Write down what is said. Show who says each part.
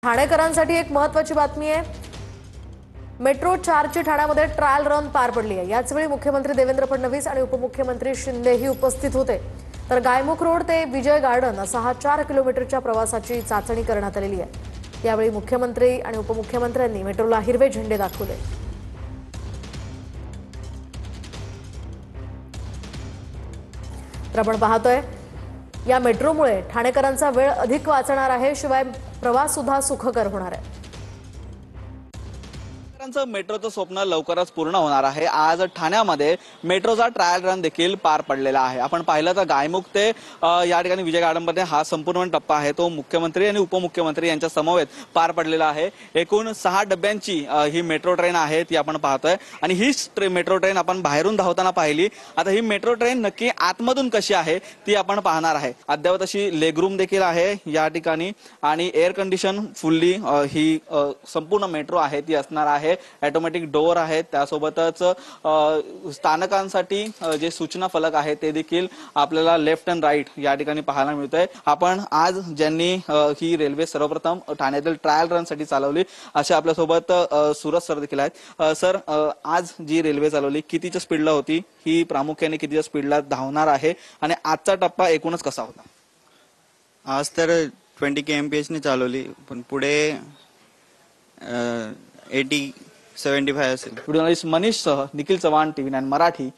Speaker 1: ठाणेकरांसाठी एक महत्त्वाची बातमी आहे। मेट्रो 4 ची ठाण्यामध्ये ट्रायल रन पार पडली आहे। याच वेळी मुख्यमंत्री देवेंद्र फडणवीस आणि उपमुख्यमंत्री शिंदेही उपस्थित होते। तर गायमुख रोड ते विजय गार्डन असा हा 4 किलोमीटरच्या प्रवासाची चाचणी करण्यात आलेली आहे। यावेळी मुख्यमंत्री आणि उपमुख्यमंत्र्यांनी मेट्रोला हिरवे झेंडे दाखवले। तर आपण पाहतोय या मेट्रोमुळे ठाणेकरांचा वेळ अधिक वाचणार आहे, शिवाय प्रवास सुद्धा सुखकर होणार आहे।
Speaker 2: मेट्रोचं स्वप्न लवकरच पूर्ण होणार आहे। आज ठाण्यामध्ये मेट्रोचा ट्रायल रन देखील पार पडलेला आहे। आपण पाहिलं तर गायमुख ते या ठिकाणी विजय गार्डनमध्ये हा संपूर्ण टप्पा आहे तो मुख्यमंत्री आणि उपमुख्यमंत्री यांच्या समवेत पार पडलेला आहे। एकूण 6 डब्यांची ही मेट्रो ट्रेन आहे ती आपण पाहतोय आणि ही मेट्रो ट्रेन आपण बाहेरून धावताना पाहिली। आता ही मेट्रो ट्रेन नक्की आतमधून कशी आहे ती आपण पाहणार आहे। अद्यावत अशी लेग रूम देखील आहे या ठिकाणी आणि एअर कंडिशन फुल्ली ही संपूर्ण मेट्रो आहे ती असणार आहे। ऑटोमॅटिक डोअर आहेत, त्यासोबतच स्थानकांसाठी जे सूचना फलक आहे ते देखील आपल्याला लेफ्ट अँड राईट या ठिकाणी पाहायला मिळतंय। आपण आज ज्यांनी ही रेल्वे सर्वप्रथम ठाण्यातील ट्रायल रन साठी चालवली असे आपल्यासोबत सुरज सर देखील आहेत। सर, आज जी रेल्वे चालवली कितीच्या स्पीडला होती, ही प्रामुख्याने कितीच्या स्पीडला धावणार आहे आणि आजचा टप्पा एकूणच कसा होता?
Speaker 3: आज तर 20 kmph ने चालवली, पण पुढे 80-75 असेल।
Speaker 2: व्हिडिओ जर्नलिस्ट मनीष सह निखिल चव्हाण, TV9 मराठी।